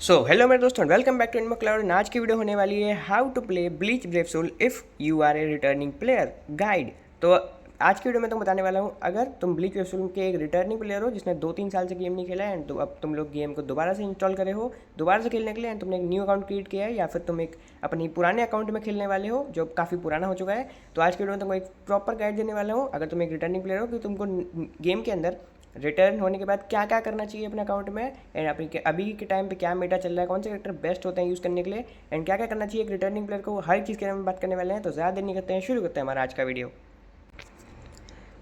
Hello मेरे दोस्तों, welcome back to Inmo Cloud. आज की वीडियो होने वाली है how to play Bleach Brave Soul if you are a returning player guide. तो आज की वीडियो में तुम बताने वाला हूँ, अगर तुम ब्लीच ब्रेव सोल के एक रिटर्निंग प्लेयर हो जिसने 2-3 साल से गेम नहीं खेला है एंड तो अब तुम लोग गेम को दोबारा से इंस्टॉल करे हो दोबारा से खेलने के लिए, एंड तुमने एक न्यू अकाउंट क्रिएट किया है या फिर तुम एक अपनी पुराने अकाउंट में खेलने वाले हो जो काफ़ी पुराना हो चुका है। तो आज की वीडियो में तुमको एक प्रॉपर गाइड देने वाला हूँ, अगर तुम एक रिटर्निंग प्लेयर हो कि तुमको गेम के अंदर रिटर्न होने के बाद क्या क्या करना चाहिए अपने अकाउंट में, एंड अभी के टाइम पे क्या मेटा चल रहा है, कौन से कैरेक्टर बेस्ट होते हैं यूज़ करने के लिए, एंड क्या क्या करना चाहिए एक रिटर्निंग प्लेयर को, हर चीज़ के बारे में बात करने वाले हैं। तो ज़्यादा देर नहीं करते हैं, शुरू करते हैं हमारा आज का वीडियो।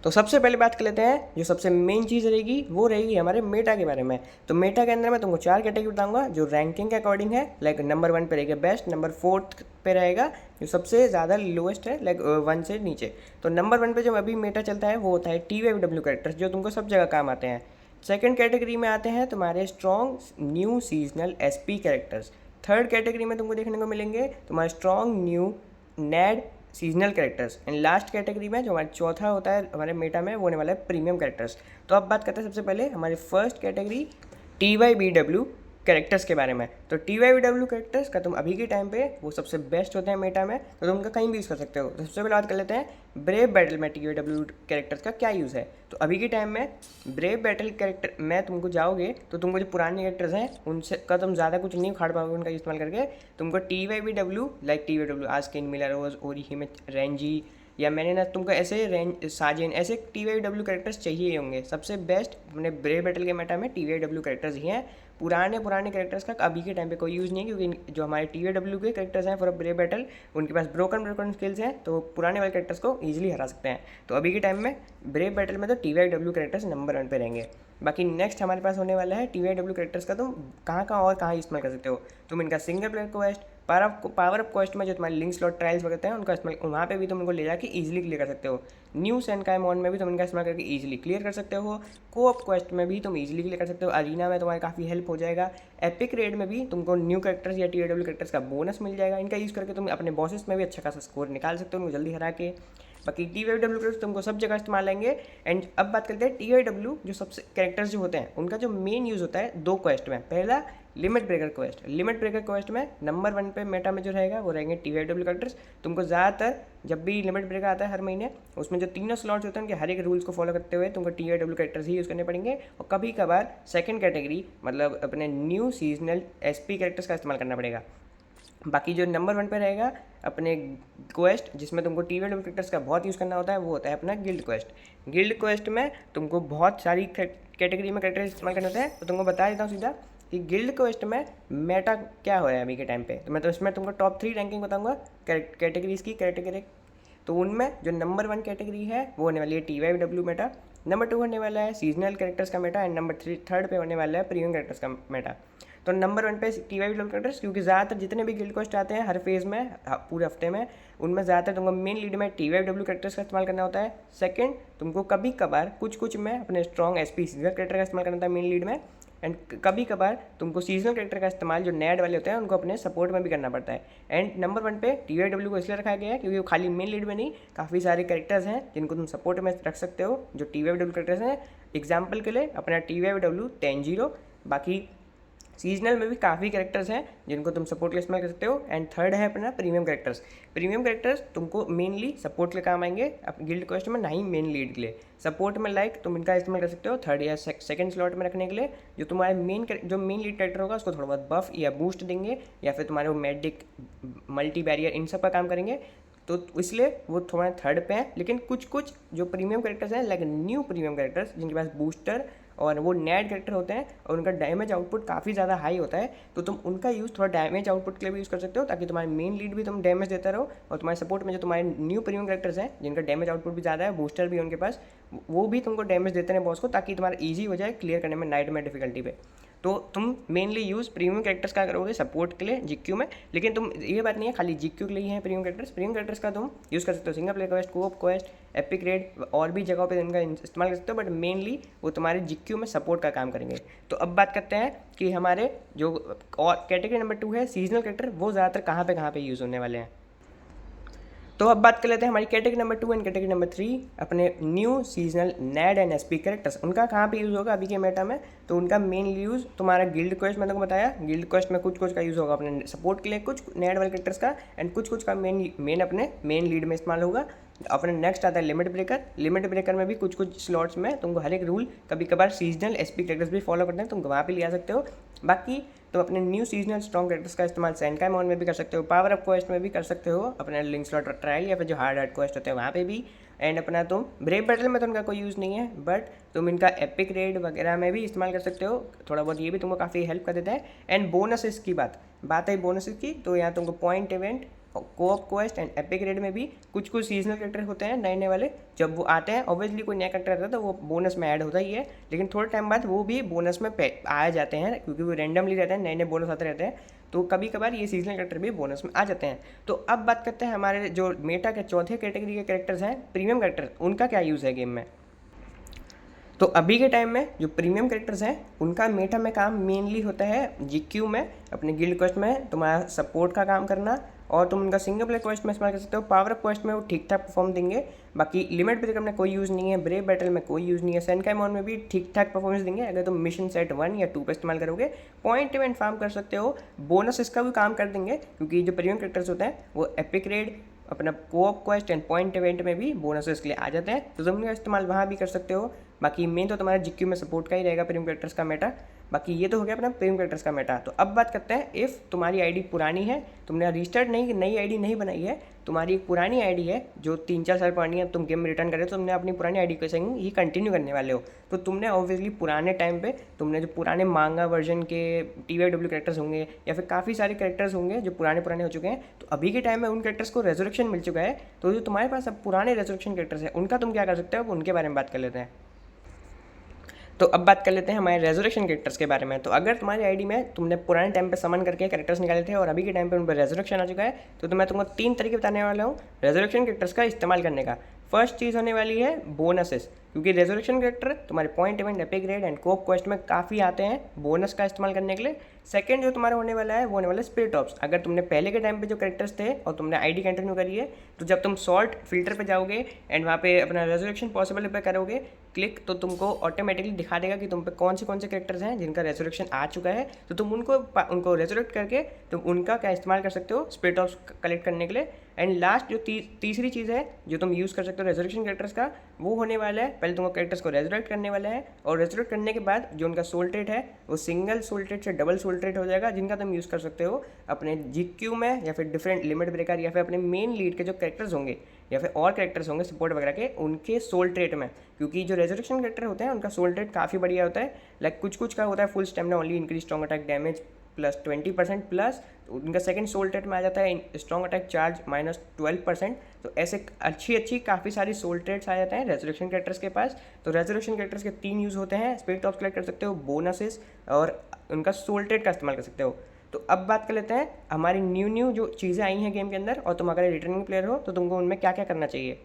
तो सबसे पहले बात कर लेते हैं, जो सबसे मेन चीज़ रहेगी वो रहेगी हमारे मेटा के बारे में। तो मेटा के अंदर मैं तुमको 4 कैटेगरी बताऊंगा जो रैंकिंग के अकॉर्डिंग है। लाइक नंबर 1 पे रहेगा बेस्ट, नंबर 4 पे रहेगा जो सबसे ज़्यादा लोएस्ट है, लाइक 1 से नीचे। तो नंबर 1 पे जो अभी मेटा चलता है वो होता है TYW कैरेक्टर्स, जो तुमको सब जगह काम आते हैं। सेकंड कैटेगरी में आते हैं तुम्हारे strong new seasonal SP characters. Third category में तुमको देखने को मिलेंगे तुम्हारे strong new NAD seasonal characters. And last category में जो हमारा चौथा होता है हमारे मेटा में वो होने वाला है प्रीमियम कैरेक्टर्स। तो अब बात करते हैं सबसे पहले हमारी फर्स्ट कैटेगरी TYBW कैरेक्टर्स के बारे में। तो TYBW कैरेक्टर्स का तुम अभी के टाइम पे वो सबसे बेस्ट होते हैं मेटा में, तो तुम उनका कहीं भी यूज़ कर सकते हो। तो सबसे पहले बात कर लेते हैं ब्रेव बैटल में TYBW कैरेक्टर्स का क्या यूज़ है। तो अभी के टाइम में ब्रेव बैटल कैरेक्टर में तुमको जाओगे तो तुमको जो पुराने कैरेक्टर्स हैं उनसे का तुम ज़्यादा कुछ नहीं उखाड़ पाओगे उनका इस्तेमाल करके। तुमको TYBW like TYBW Askin, Mila Rose, Orihime, Renji या मैंने ना तुमको ऐसे रेंज साजिन ऐसे TYW कैरेक्टर्स चाहिए होंगे। सबसे बेस्ट अपने ब्रेव बैटल के मेटा में TYW कैरेक्टर्स ही हैं। पुराने कैरेक्टर्स का अभी के टाइम पे कोई यूज़ नहीं है, क्योंकि जो हमारे TYW के कैरेक्टर्स हैं फॉर ब्रेव बैटल उनके पास ब्रोकन स्किल्स हैं, तो पुराने वाले कैरेक्टर्स को ईजिली हरा सकते हैं। तो अभी के टाइम में ब्रेव बैटल में तो TYW कैरेक्टर्स नंबर 1 पे रहेंगे। बाकी नेक्स्ट हमारे पास होने वाला है TYW कैरेक्टर्स का तुम कहाँ इस्तेमाल कर सकते हो। तुम इनका single player quest, power up quest में जो तुम्हारे लिंक स्लॉट ट्रायल्स वगैरह हैं उनका इस्तेमाल वहाँ पे भी तुम उनको ले जाके ईजिली क्लियर कर सकते हो। न्यू सैन का मॉन में भी तुम इनका इस्तेमाल करके ईजिली क्लियर कर सकते हो। कोऑप क्वेस्ट में भी तुम ईजिली क्लियर कर सकते हो। अरीना में तुम्हारी काफ़ी हेल्प हो जाएगा। एपिक रेड में भी तुमको न्यू कैरेक्टर्स या TYW कैरेक्टर्स का बोनस मिल जाएगा। इनका यूज़ करके तुम अपने बॉसेस में भी अच्छा खासा स्कोर निकाल सकते हो उनको जल्दी हरा के। बाकी TYW कैरेक्टर्स तुमको सब जगह इस्तेमाल आएंगे। एंड अब बात करते हैं TYW जो सबसे कैरेक्टर्स जो होते हैं उनका जो मेन यूज़ होता है 2 क्वेस्ट में। पहला limit breaker quest. Limit breaker quest में नंबर 1 पे मेटा में जो रहेगा वो रहेंगे TYW कैरेक्टर्स। तुमको ज़्यादातर जब भी लिमिट ब्रेकर आता है हर महीने उसमें जो तीनों स्लॉट्स होते हैं उनके हर एक रूल्स को फॉलो करते हुए तुमको TYW कैरेक्टर्स ही यूज़ करने पड़ेंगे। और कभी कभार सेकंड कैटेगरी मतलब अपने न्यू सीजनल SP कैरेक्टर्स का इस्तेमाल करना पड़ेगा। बाकी जो नंबर 1 पे रहेगा अपने क्वेस्ट जिसमें तुमको TYW कैरेक्टर्स का बहुत यूज़ करना होता है वो होता है अपना गिल्ड क्वेस्ट। गिल्ड क्वेस्ट में तुमको बहुत सारी कैटेगरी में कैरेक्टर्स इस्तेमाल करने होते हैं। तो तुमको बता देता हूँ सीधा कि गिल्ड क्वेस्ट में मेटा क्या हो रहा है अभी के टाइम पे। तो मैं तो इसमें तुमको टॉप 3 रैंकिंग बताऊंगा कैटेगरीज की कैटेगरी। तो उनमें जो नंबर 1 कैटेगरी है वो होने वाली है TYW मेटा, नंबर 2 होने वाला है सीजनल कैरेक्टर्स का मेटा, एंड नंबर 3 थर्ड पे होने वाला है प्रीमियम कैरेक्टर्स का मेटा। तो नंबर 1 पे TYW कैरेक्टर्स, क्योंकि ज़्यादातर जितने भी गिल्ड क्वेस्ट आते हैं हर फेज़ में पूरे हफ्ते में उनमें ज़्यादातर तुमको मेन लीड में TYW कैरेक्टर्स का इस्तेमाल करना होता है। सेकंड तुमको कभी कभार कुछ में अपने स्ट्रॉन्ग SP सीजनल कैरेक्टर का इस्तेमाल करना होता है मेन लीड में। एंड कभी कभार तुमको सीजनल कैरेक्टर का इस्तेमाल जो नैड वाले होते हैं उनको अपने सपोर्ट में भी करना पड़ता है। एंड नंबर 1 पे TYW को इसलिए रखा गया है क्योंकि वो खाली मेन लीड में नहीं, काफ़ी सारे कैरेक्टर्स हैं जिनको तुम सपोर्ट में रख सकते हो जो TYW कैरेक्टर्स हैं। एग्जाम्पल के लिए अपना TYW तेंजीरो। बाकी सीजनल में भी काफ़ी कैरेक्टर्स हैं जिनको तुम सपोर्ट के लिए इस्तेमाल कर सकते हो। एंड थर्ड है अपना प्रीमियम कैरेक्टर्स। प्रीमियम कैरेक्टर्स तुमको मेनली सपोर्ट के लिए काम आएंगे गिल्ड क्वेस्ट में, ना ही मेन लीड के लिए। सपोर्ट में लाइक तुम इनका इस्तेमाल कर सकते हो थर्ड या सेकंड स्लॉट में रखने के लिए, जो तुम्हारे जो मेन लीड कैरेक्टर होगा उसको थोड़ा बहुत बफ या बूस्ट देंगे, या फिर तुम्हारे वो मेडिक मल्टी बैरियर इन सब का काम करेंगे। तो इसलिए वो थोड़ा थर्ड पे है। लेकिन कुछ जो प्रीमियम कैरेक्टर्स हैं लाइक न्यू प्रीमियम कैरेक्टर्स जिनके पास बूस्टर और वो नैड कैरेक्टर होते हैं और उनका डैमेज आउटपुट काफ़ी ज़्यादा हाई होता है, तो तुम उनका यूज़ थोड़ा डैमेज आउटपुट के लिए भी यूज़ कर सकते हो, ताकि तुम्हारे मेन लीड भी तुम डैमेज देता रहो और तुम्हारे सपोर्ट में जो तुम्हारे न्यू प्रीमियम कैरेक्टर्स हैं जिनका डैमेज आउटपुट भी ज़्यादा है, बूस्टर भी उनके पास, वो भी तुमको डैमेज देते रहे बॉस को, ताकि तुम्हारा ईजी हो जाए क्लियर करने में नाइट में डिफिकल्टी पे। तो तुम मेनली यूज़ प्रीमियम कैरेक्टर्स का करोगे सपोर्ट के लिए GQ में। लेकिन तुम ये बात नहीं है खाली GQ के लिए ही है प्रीमियम कैरेक्टर्स का तुम यूज़ कर सकते हो single player quest, coop quest, epic raid और भी जगहों पे इनका इस्तेमाल कर सकते हो, बट मेनली वो तुम्हारे GQ में सपोर्ट का काम करेंगे। तो अब बात करते हैं कि हमारे जो और कैटेगरी नंबर 2 है सीजनल कैरेक्टर, वो ज़्यादातर कहाँ पे यूज़ होने वाले हैं। तो अब बात कर लेते हैं हमारी category number 2 and category number 3 अपने new seasonal ned and SP characters. उनका कहाँ पे यूज़ होगा अभी के मेटा में? तो उनका मेन यूज़ तुम्हारा गिल्ड क्वेस्ट, मैंने तुमको बताया गिल्ड क्वेस्ट में कुछ कुछ का यूज़ होगा अपने सपोर्ट के लिए, कुछ नेड वाले कैरेक्टर्स का, एंड कुछ कुछ का मेन अपने मेन लीड में इस्तेमाल होगा। अपने नेक्स्ट आता है लिमिट ब्रेकर। लिमिट ब्रेकर में भी कुछ कुछ स्लॉट्स में तुमको हर एक रूल कभी कभार सीजनल एसपी कैरेक्टर्स भी फॉलो करते हैं, तुम वहाँ पे ले आ सकते हो। बाकी तुम अपने न्यू सीजनल स्ट्रॉन्ग कैरेक्टर्स का इस्तेमाल सैनकाइमॉन में भी कर सकते हो, पावर अप क्वेस्ट में भी कर सकते हो, अपने लिंक स्लॉट ट्रायल या फिर जो हार्ड क्वेस्ट होते हैं वहाँ पे भी, एंड अपना तुम ब्रेव बैटल में तो उनका कोई यूज़ नहीं है, बट तुम इनका एपिक रेड वगैरह में भी इस्तेमाल कर सकते हो, थोड़ा बहुत ये भी तुमको काफ़ी हेल्प कर देता है। एंड बोनसेस की बात है बोनसेस की, तो यहाँ तुमको point event, coop quest and epic raid में भी कुछ कुछ सीजनल कैरेक्टर होते हैं नए नए वाले, जब वो आते हैं ऑब्वियसली कोई नया कैरेक्टर आता है तो वो बोनस में ऐड होता ही है, लेकिन थोड़े टाइम बाद वो भी बोनस में आ जाते हैं क्योंकि वो रैंडमली रहते हैं, नए नए बोनस आते रहते हैं, तो कभी कभार ये सीजनल कैरेक्टर भी बोनस में आ जाते हैं। तो अब बात करते हैं हमारे जो मेटा के चौथे कैटेगरी के कैरेक्टर्स हैं प्रीमियम कैरेक्टर, उनका क्या यूज़ है गेम में। तो अभी के टाइम में जो प्रीमियम कैरेक्टर्स हैं उनका मेटा में काम मेनली होता है जीक्यू में, अपने गिल्ड क्वेस्ट में तुम्हारा सपोर्ट का काम करना, और तुम उनका सिंगल प्लेयर क्वेस्ट में इस्तेमाल कर सकते हो। पावर अप क्वेस्ट में वो ठीक ठाक परफॉर्म देंगे, बाकी लिमिट ब्रेकर में कोई यूज़ नहीं है, ब्रेव बैटल में कोई यूज़ नहीं है, सैनकाइमॉन में भी ठीक ठाक परफॉर्मेंस देंगे अगर तुम मिशन सेट 1 या 2 पर इस्तेमाल करोगे। पॉइंट इवेंट फार्म कर सकते हो, बोनस इसका भी काम कर देंगे क्योंकि जो प्रीमियम कैरेक्टर्स होते हैं वो एपिक रेड, अपना coop quest and point event में भी बोनसेस के लिए आ जाते हैं, तो तुम उनका इस्तेमाल वहाँ भी कर सकते हो। बाकी मेन तो तुम्हारा जीक्यू में सपोर्ट का ही रहेगा प्रीमियम कैरेक्टर्स का मेटा। बाकी ये तो हो गया अपना प्रीमियम कैरेक्टर्स का मेटा। तो अब बात करते हैं इफ़ तुम्हारी आईडी पुरानी है, तुमने रिस्टार्ट नहीं नई आईडी नहीं बनाई है, तुम्हारी एक पुरानी आईडी है जो 3-4 साल पुरानी है, तुम गेम में रिटर्न कर रहे हो, तो तुमने अपनी पुरानी आईडी के संग ही कंटिन्यू करने वाले हो, तो तुमने ऑब्वियसली पुराने टाइम पे तुमने जो पुराने मांगा वर्जन के TYW कैरेक्टर्स होंगे या फिर काफ़ी सारे कैरेक्टर्स होंगे जो पुराने हो चुके हैं, तो अभी के टाइम में उन कैरेक्टर्स को रेजोल्यूशन मिल चुका है, तो जो तुम्हारे पास अब पुराने रेजोल्यूशन कैरेक्टर्स हैं उनका तुम क्या कर सकते हो, अब उनके बारे में बात कर लेते हैं। तो अब बात कर लेते हैं हमारे रेजोल्यूशन कैरेक्टर्स के बारे में। तो अगर तुम्हारी आईडी में तुमने पुराने टाइम पे समन करके कैरेक्टर्स निकाले थे और अभी के टाइम पे उन पर रेजोल्यूशन आ चुका है, तो मैं तुमको 3 तरीके बताने वाला हूँ रेजोल्यूशन कैरेक्टर्स का इस्तेमाल करने का। फर्स्ट चीज़ होने वाली है बोनसेस, क्योंकि रेजोल्यूशन कैरेक्टर तुम्हारे point event, epic raid and coop quest में काफ़ी आते हैं बोनस का इस्तेमाल करने के लिए। सेकंड जो तुम्हारा होने वाला है वो होने वाला है स्पिरिट ऑप्स। अगर तुमने पहले के टाइम पे जो कैरेक्टर्स थे और तुमने आईडी कंटिन्यू करी है, तो जब तुम सॉर्ट फिल्टर पे जाओगे एंड वहाँ पे अपना रेजोल्यूशन पॉसिबल पे करोगे क्लिक, तो तुमको ऑटोमेटिकली दिखा देगा कि तुम पे कौन से कैरेक्टर्स हैं जिनका रेजोल्यूशन आ चुका है, तो तुम उनको रेजोल्यूट करके तुम उनका क्या इस्तेमाल कर सकते हो स्पिरिट ऑप्स कलेक्ट करने के लिए। एंड लास्ट जो तीसरी चीज़ है जो तुम यूज़ कर सकते हो रेजोल्यूशन कैरेक्टर्स का, वो होने वाला है पहले तुमको कैरेक्टर्स को रेजोल्यूट करने वाला है, और रेजोल्यूट करने के बाद जो उनका सोल ट्रेट है वो सिंगल सोल ट्रेट से डबल सोल ट्रेट हो जाएगा, जिनका तुम यूज़ कर सकते हो अपने जीक्यू में या फिर डिफरेंट लिमिट ब्रेकर या फिर अपने मेन लीड के जो कैरेक्टर्स होंगे या फिर और कैरेक्टर्स होंगे सपोर्ट वगैरह के, उनके सोल ट्रेट में, क्योंकि जो रेजोल्यूशन कैरेक्टर होते हैं उनका सोल ट्रेट काफ़ी बढ़िया होता है। लाइक कुछ का होता है full stamina only increase strong attack damage plus 20% plus, उनका सेकंड सोल ट्रेट में आ जाता है स्ट्रॉन्ग अटैक चार्ज -12%। तो ऐसे अच्छी काफ़ी सारी सोल ट्रेट्स आ जाते हैं रेजोल्यूशन कैरेक्टर्स के पास। तो रेजोल्यूशन कैरेक्टर्स के 3 यूज़ होते हैं, स्पिरिट ऑप्स कलेक्ट कर सकते हो, बोनसेस और उनका सोल ट्रेट का इस्तेमाल कर सकते हो। तो अब बात कर लेते हैं हमारी न्यू जो चीज़ें आई हैं गेम के अंदर, और तुम अगर रिटर्निंग प्लेयर हो तो तुमको उनमें क्या क्या करना चाहिए।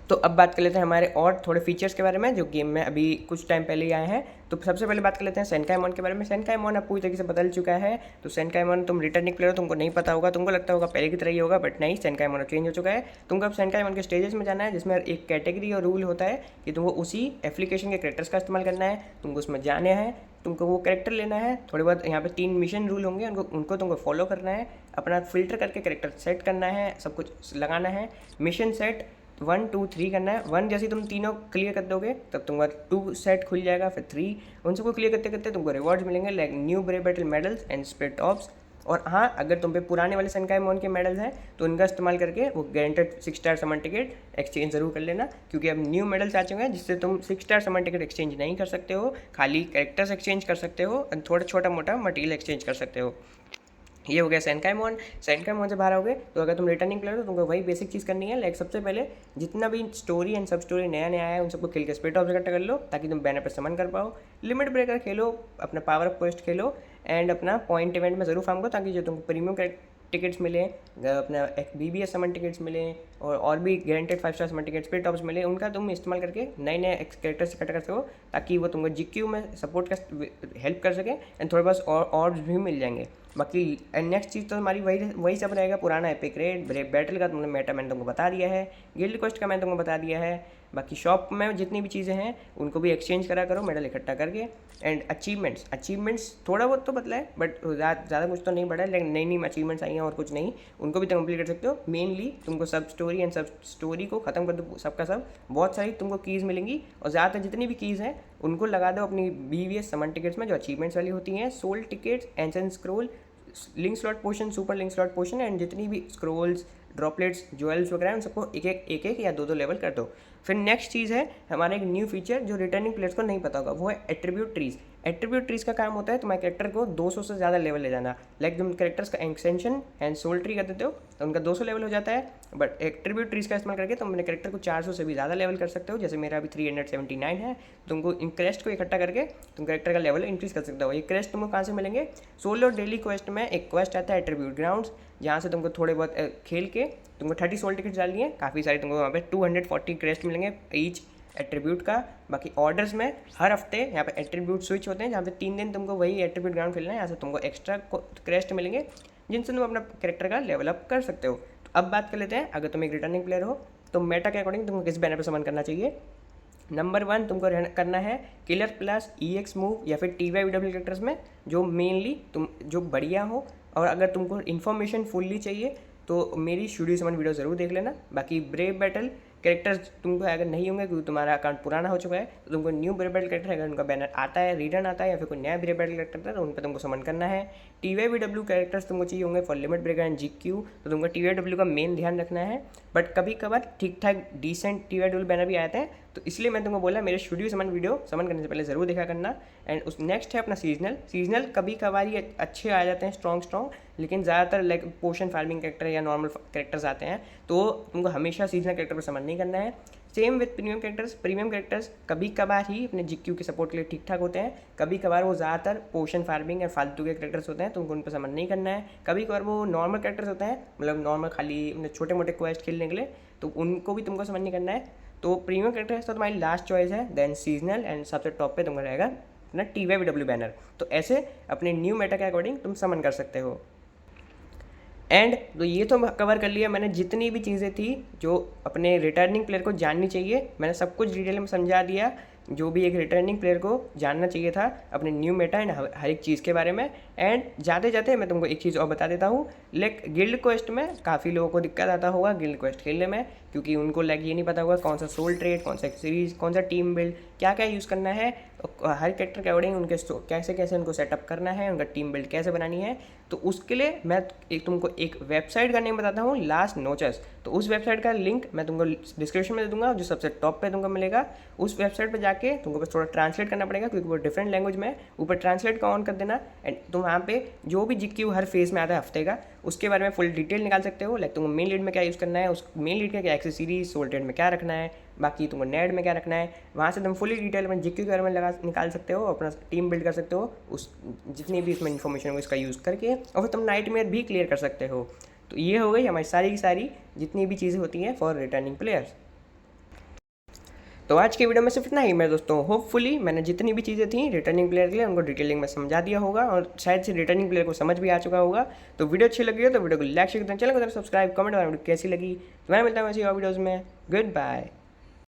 तो अब बात कर लेते हैं हमारे और थोड़े फीचर्स के बारे में जो गेम में अभी कुछ टाइम पहले ही आए हैं। तो सबसे पहले बात कर लेते हैं सैनकाइमॉन के बारे में। सैनकाइमॉन अब पूरी तरीके से बदल चुका है। तो सैनकाइमॉन तुम रिटर्निंग प्लेयर हो, तुमको नहीं पता होगा, तुमको लगता होगा पहले की तरह ही होगा, बट नहीं, सैनकाइमॉन चेंज हो चुका है। तुमको अब सैनकाइमॉन के स्टेजेस में जाना है, जिसमें एक कैटेगरी और रूल होता है कि तुमको उसी एप्लीकेशन के कैरेक्टर्स का इस्तेमाल करना है, तुमको उसमें जाना है, तुमको वो कैरेक्टर लेना है, थोड़े बहुत यहाँ पे 3 मिशन रूल होंगे, उनको तुमको फॉलो करना है, अपना फिल्टर करके कैरेक्टर सेट करना है, सब कुछ लगाना है, मिशन सेट 1 2 3 करना है। 1 जैसे तुम तीनों क्लियर कर दोगे तब तुम्हारा 2 सेट खुल जाएगा, फिर 3, उन सबको क्लियर करते करते तुमको रिवॉर्ड्स मिलेंगे like new brave battle medals and spirit ops. और हाँ, अगर तुम पे पुराने वाले सैनकाइमॉन के मेडल्स हैं तो उनका इस्तेमाल करके वो गारंटेड 6 स्टार समन टिकट एक्सचेंज जरूर कर लेना, क्योंकि अब न्यू मेडल्स आ चुके हैं जिससे तुम 6 स्टार समन टिकट एक्सचेंज नहीं कर सकते हो, खाली कैरेक्टर्स एक्सचेंज कर सकते हो और थोड़ा छोटा मोटा मटेरियल एक्सचेंज कर सकते हो। ये हो गया सैनकाइमॉन से बाहर आओगे तो अगर तुम रिटर्निंग प्लेयर हो तो तुमको वही बेसिक चीज़ करनी है। लाइक सबसे पहले जितना भी स्टोरी एंड सब स्टोरी नया आया है उन सबको खेल के स्पिरिट ऑफ इकट्ठा कर लो ताकि तुम बैनर पर समन कर पाओ। लिमिट ब्रेकर खेलो, अपना power up quest Khelo and अपना पॉइंट इवेंट में जरूर फार्म करो ताकि जो तुमको टिकट्स मिले, अपना एक BBS समन टिकट्स मिले और भी गारंटेड 5 स्टार समन टिकट्स, स्पिरिट टॉप्स मिले, उनका तुम इस्तेमाल करके नए नए कैरेक्टर्स इकट्ठा कर सको ताकि वो तुमको GQ में सपोर्ट कर हेल्प कर सके एंड थोड़े पास और ऑर्ब्स भी मिल जाएंगे। बाकी नेक्स्ट चीज़ तो हमारी वही सब रहेगा, पुराना एपिक रेड, ब्रेव बैटल का तुमने मेटा मैंने तुमको बता दिया है, गिल्ड क्वेस्ट का मैंने तुमको बता दिया है। बाकी शॉप में जितनी भी चीज़ें हैं उनको भी एक्सचेंज करा करो मेडल इकट्ठा करके। एंड अचीवमेंट्स थोड़ा बहुत तो बदला है बट ज़्यादा कुछ तो नहीं बढ़ा है, लेकिन नई नई अचीवमेंट्स आई हैं और कुछ नहीं, उनको भी तुम कंप्लीट कर सकते हो। मेनली तुमको सब स्टोरी एंड सब स्टोरी को ख़त्म कर दो, सबका सब बहुत सारी तुमको कीज़ मिलेंगी और ज़्यादातर जितनी भी कीज़ हैं उनको लगा दो अपनी BBS समन टिकट्स में जो अचीवमेंट्स वाली होती हैं, soul tickets, ancient scroll, link slot potion, super link slot potion and जितनी भी स्क्रोल्स, ड्रॉपलेट्स, ज्वेल्स वगैरह उन सबको एक एक या दो लेवल कर दो। फिर नेक्स्ट चीज़ है हमारा एक न्यू फीचर जो रिटर्निंग प्लेयर्स को नहीं पता होगा, वो है एट्रीब्यूट ट्रीज। एट्रीब्यूट ट्रीज का काम होता है तुम्हारे कैरेक्टर को 200 से ज़्यादा लेवल ले जाना। लाइक तुम कैरेक्टर्स का एक्सटेंशन एंड सोल ट्री कर देते हो तो उनका 200 लेवल हो जाता है, बट एट्रीब्यूट ट्रीज का इस्तेमाल करके तुम अपने कैरेक्टर को 400 से भी ज़्यादा लेवल कर सकते हो। जैसे मेरा अभी 379 है, तुमको इन क्रेस्ट को इकट्ठा करके तुम कैरेक्टर का लेवल इंक्रीज कर सकते हो। ये क्रेस्ट तुमको कहाँ से मिलेंगे? सोलो डेली क्वेस्ट में एक क्वेस्ट आता है एट्रीब्यूट ग्राउंड्स, जहाँ से तुमको थोड़े बहुत खेल के तुमको 30 सोल टिकट्स डालनी है, काफ़ी सारी तुमको वहाँ पे 240 क्रेस्ट मिलेंगे ईच एट्रीब्यूट का। बाकी ऑर्डर्स में हर हफ्ते यहाँ पे एट्रीब्यूट स्विच होते हैं, जहाँ पे 3 दिन तुमको वही एट्रीब्यूट ग्राउंड खेलना है, यहाँ से तुमको एक्स्ट्रा क्रेस्ट मिलेंगे जिनसे तुम अपना कैरेक्टर का लेवल अप कर सकते हो। तो अब बात कर लेते हैं, अगर तुम एक रिटर्निंग प्लेयर हो तो मेटा के अकॉर्डिंग तुमको किस बैनर पर समन करना चाहिए। नंबर 1 तुमको करना है किलर प्लस EX मूव या फिर TYW कैरेक्टर्स में जो मेनली तुम जो बढ़िया हो, और अगर तुमको इन्फॉर्मेशन फुल्ली चाहिए तो मेरी स्टूडियो समन वीडियो ज़रूर देख लेना। बाकी ब्रेव बैटल कैरेक्टर्स तुमको अगर नहीं होंगे क्योंकि तुम्हारा अकाउंट पुराना हो चुका है तो तुमको न्यू ब्रेव बैटल कैरेक्टर अगर उनका बैनर आता है, रिटर्न आता है या फिर कोई नया ब्रेव बैटल कैरेक्टर आता है तो उन पर तुमको समन करना है। TYW कैरेक्टर्स तुमको चाहिए होंगे for limit breaker and GQ, तो तुमको TYW का मेन ध्यान रखना है। बट कभी कभार ठीक ठाक डिसेंट TYW बैनर भी आते हैं, तो इसलिए मैं तुमको बोला मेरे स्टूडियो समन वीडियो समन करने से पहले ज़रूर देखा करना। एंड उस नेक्स्ट है अपना सीजनल कभी कभार ही अच्छे आ जाते हैं स्ट्रॉन्ग, लेकिन ज़्यादातर लाइक पोशन फार्मिंग कैरेक्टर या नॉर्मल कैरेक्टर्स आते हैं, तो तुमको हमेशा सीजनल कैरेक्टर पर समन नहीं करना है। सेम विथ प्रीमियम कैरेक्टर्स कभी कभार ही अपने GQ के सपोर्ट के लिए ठीक ठाक होते हैं, कभी कभार वो ज़्यादातर पोशन फार्मिंग या फालतू के कैरेक्टर्स होते हैं, तुमको उन पर समन नहीं करना है। कभी कभार वो नॉर्मल कैरेक्टर्स होते हैं, मतलब नॉर्मल खाली छोटे मोटे क्वेस्ट खेलने के लिए, तो उनको भी तुमको समझ नहीं करना है। तो प्रीमियम कैरेक्टर्स तो तुम्हारी लास्ट चॉइस है, देन सीजनल एंड सबसे टॉप पे तुमको रहेगा अपना TYW बैनर। तो ऐसे अपने न्यू मेटा के अकॉर्डिंग तुम समन कर सकते हो। एंड तो ये तो कवर कर लिया मैंने जितनी भी चीज़ें थी जो अपने रिटर्निंग प्लेयर को जाननी चाहिए, मैंने सब कुछ डिटेल में समझा दिया जो भी एक रिटर्निंग प्लेयर को जानना चाहिए था अपने न्यू मेटा एंड हर एक चीज़ के बारे में। एंड जाते जाते मैं तुमको एक चीज़ और बता देता हूँ, लाइक गिल्ड क्वेस्ट में काफ़ी लोगों को दिक्कत आता होगा गिल्ड क्वेस्ट खेलने में, क्योंकि उनको लाइक ये नहीं पता होगा कौन सा सोल ट्रेड, कौन सा सीरीज, कौन सा टीम बिल्ड, क्या क्या यूज़ करना है, हर कैरेक्टर के अकॉर्डिंग उनके कैसे कैसे उनको सेटअप करना है, उनका टीम बिल्ड कैसे बनानी है। तो उसके लिए मैं तुमको एक वेबसाइट का नेम बताता हूँ, लास्ट नोचस। तो उस वेबसाइट का लिंक मैं तुमको डिस्क्रिप्शन में दे दूंगा, जो सबसे टॉप पे तुमको मिलेगा। उस वेबसाइट पे जाके तुमको बस थोड़ा ट्रांसलेट करना पड़ेगा क्योंकि वो डिफरेंट लैंग्वेज में है, ऊपर ट्रांसलेट का ऑन कर देना एंड तुम वहाँ पे जो भी GQ हर फेज में आता है हफ्ते का, उसके बारे में फुल डिटेल निकाल सकते हो। लाइक तुमको मेन लीड में क्या यूज़ करना है, उस मेन लीड का क्या एक्सेसरीज, सोल ट्रेड में क्या रखना है, बाकी तुमको नेड में क्या रखना है, वहाँ से तुम फुली डिटेल में GQ के बारे में निकाल सकते हो, अपना टीम बिल्ड कर सकते हो उस जितनी भी इसमें इन्फॉर्मेशन हो इसका यूज़ करके, और फिर तुम नाइटमेयर भी क्लियर कर सकते हो। तो ये हो गई हमारी सारी की सारी जितनी भी चीज़ें होती हैं फॉर रिटर्निंग प्लेयर्स। तो आज की वीडियो में सिर्फ इतना ही मेरे दोस्तों। होपफुली मैंने जितनी भी चीज़ें थी रिटर्निंग प्लेयर के लिए उनको डिटेलिंग में समझा दिया होगा और शायद से रिटर्निंग प्लेयर को समझ भी आ चुका होगा। तो वीडियो अच्छी लगी हो तो वीडियो को लाइक शेयर करें, चैनल को सब्सक्राइब, कमेंट सब्सक्राइब कैसी लगी। तो मैं मिलता हूँ ऐसी और वीडियोज़ में। Good bye.